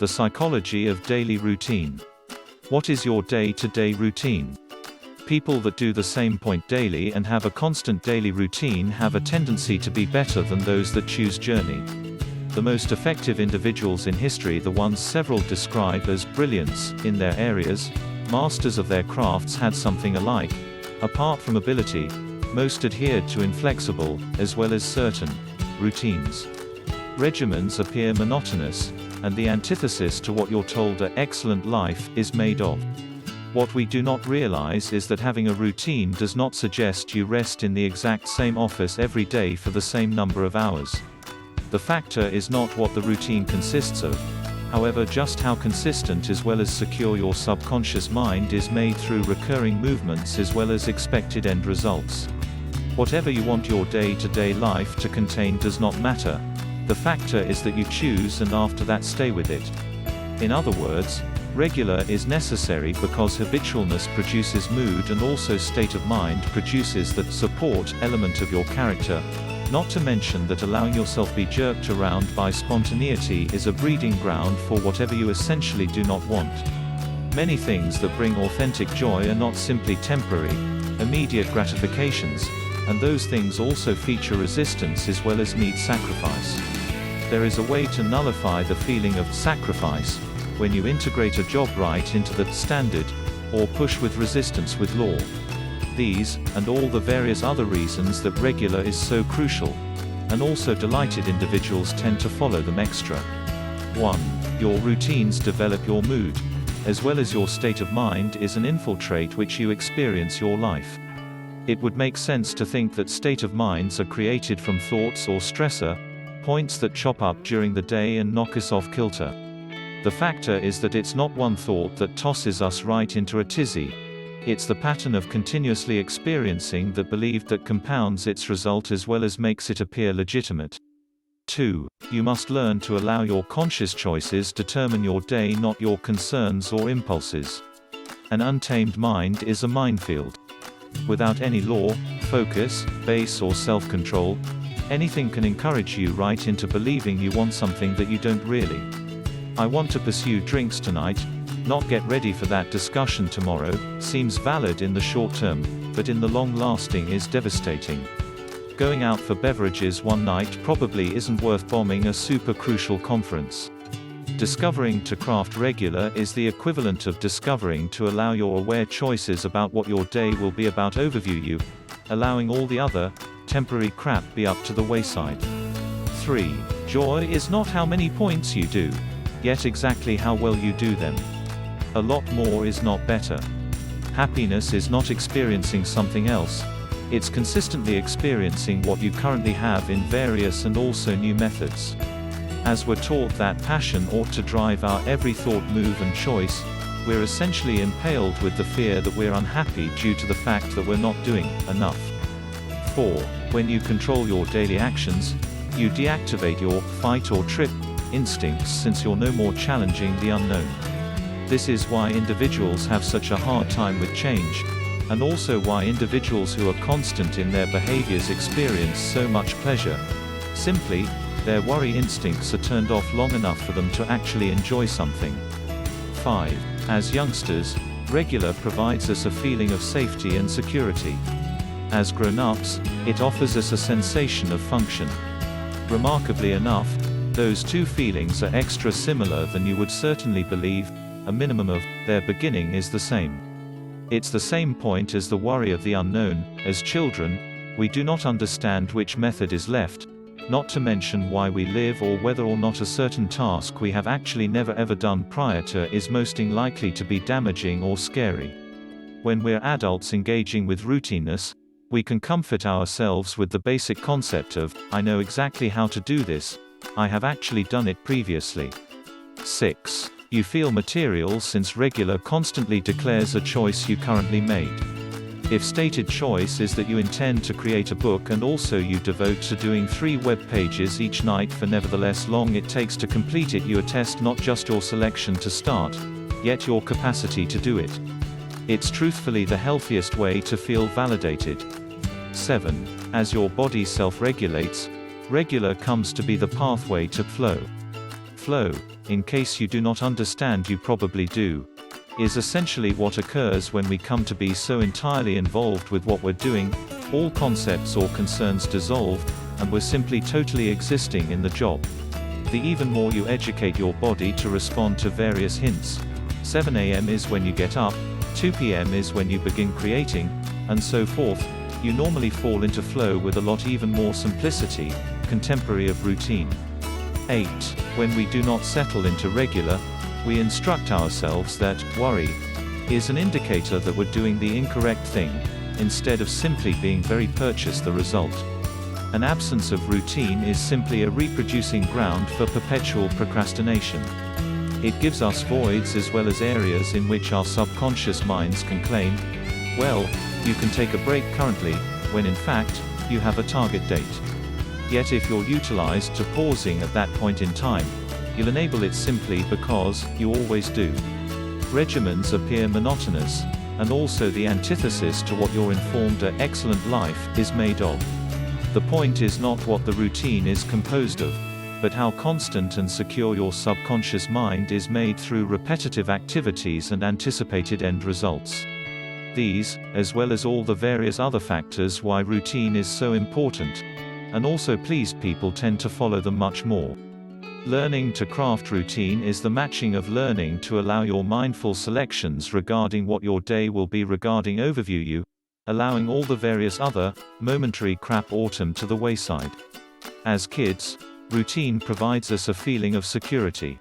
The psychology of daily routine. What is your day-to-day routine? People that do the same point daily and have a constant daily routine have a tendency to be better than those that choose journey. The most effective individuals in history, the ones several describe as brilliants in their areas, masters of their crafts, had something alike. Apart from ability, most adhered to inflexible, as well as certain, routines. Regimens appear monotonous, and the antithesis to what you're told an excellent life is made of. What we do not realize is that having a routine does not suggest you rest in the exact same office every day for the same number of hours. The factor is not what the routine consists of, however, just how consistent as well as secure your subconscious mind is made through recurring movements as well as expected end results. Whatever you want your day-to-day life to contain does not matter. The factor is that you choose and after that stay with it. In other words, regular is necessary because habitualness produces mood and also state of mind produces that support element of your character. Not to mention that allowing yourself be jerked around by spontaneity is a breeding ground for whatever you essentially do not want. Many things that bring authentic joy are not simply temporary, immediate gratifications, and those things also feature resistance as well as need sacrifice. There is a way to nullify the feeling of sacrifice when you integrate a job right into the standard, or push with resistance with law. These, and all the various other reasons that regular is so crucial, and also delighted individuals tend to follow them extra. 1. Your routines develop your mood, as well as your state of mind is an infiltrate which you experience your life. It would make sense to think that state of minds are created from thoughts or stressor points that chop up during the day and knock us off kilter. The factor is that it's not one thought that tosses us right into a tizzy. It's the pattern of continuously experiencing that believed that compounds its result as well as makes it appear legitimate. 2. You must learn to allow your conscious choices determine your day, not your concerns or impulses. An untamed mind is a minefield. Without any law, focus, base or self-control, anything can encourage you right into believing you want something that you don't really. I want to pursue drinks tonight, not get ready for that discussion tomorrow, seems valid in the short term, but in the long lasting is devastating. Going out for beverages one night probably isn't worth bombing a super crucial conference. Discovering to craft regular is the equivalent of discovering to allow your aware choices about what your day will be about overview you, allowing all the other, temporary crap be up to the wayside. 3. Joy is not how many points you do, yet exactly how well you do them. A lot more is not better. Happiness is not experiencing something else, it's consistently experiencing what you currently have in various and also new methods. As we're taught that passion ought to drive our every thought, move and choice, we're essentially impaled with the fear that we're unhappy due to the fact that we're not doing enough. 4. When you control your daily actions, you deactivate your fight or trip instincts since you're no more challenging the unknown. This is why individuals have such a hard time with change, and also why individuals who are constant in their behaviors experience so much pleasure. Simply, their worry instincts are turned off long enough for them to actually enjoy something. 5. As youngsters, regular provides us a feeling of safety and security. As grown-ups, it offers us a sensation of function. Remarkably enough, those two feelings are extra similar than you would certainly believe. A minimum of their beginning is the same. It's the same point as the worry of the unknown. As children, we do not understand which method is left, not to mention why we live or whether or not a certain task we have actually never ever done prior to is most likely to be damaging or scary. When we're adults engaging with routineness, we can comfort ourselves with the basic concept of, I know exactly how to do this, I have actually done it previously. 6. You feel material since regular constantly declares a choice you currently made. If stated choice is that you intend to create a book and also you devote to doing 3 web pages each night for nevertheless long it takes to complete it, you attest not just your selection to start, yet your capacity to do it. It's truthfully the healthiest way to feel validated. 7. As your body self-regulates, regular comes to be the pathway to flow. Flow, in case you do not understand, you probably do, is essentially what occurs when we come to be so entirely involved with what we're doing, all concepts or concerns dissolve, and we're simply totally existing in the job. The even more you educate your body to respond to various hints. 7 a.m. is when you get up, 2 p.m. is when you begin creating, and so forth, you normally fall into flow with a lot even more simplicity, contemporary of routine. 8. When we do not settle into regular, we instruct ourselves that worry is an indicator that we're doing the incorrect thing, instead of simply being very purchase the result. An absence of routine is simply a reproducing ground for perpetual procrastination. It gives us voids as well as areas in which our subconscious minds can claim, well, you can take a break currently, when in fact, you have a target date. Yet if you're utilized to pausing at that point in time, you'll enable it simply because you always do. Regimens appear monotonous, and also the antithesis to what your informed or excellent life is made of. The point is not what the routine is composed of, but how constant and secure your subconscious mind is made through repetitive activities and anticipated end results. These, as well as all the various other factors why routine is so important, and also please people tend to follow them much more. Learning to craft routine is the matching of learning to allow your mindful selections regarding what your day will be regarding overview you, allowing all the various other, momentary crap autumn to the wayside. As kids, routine provides us a feeling of security.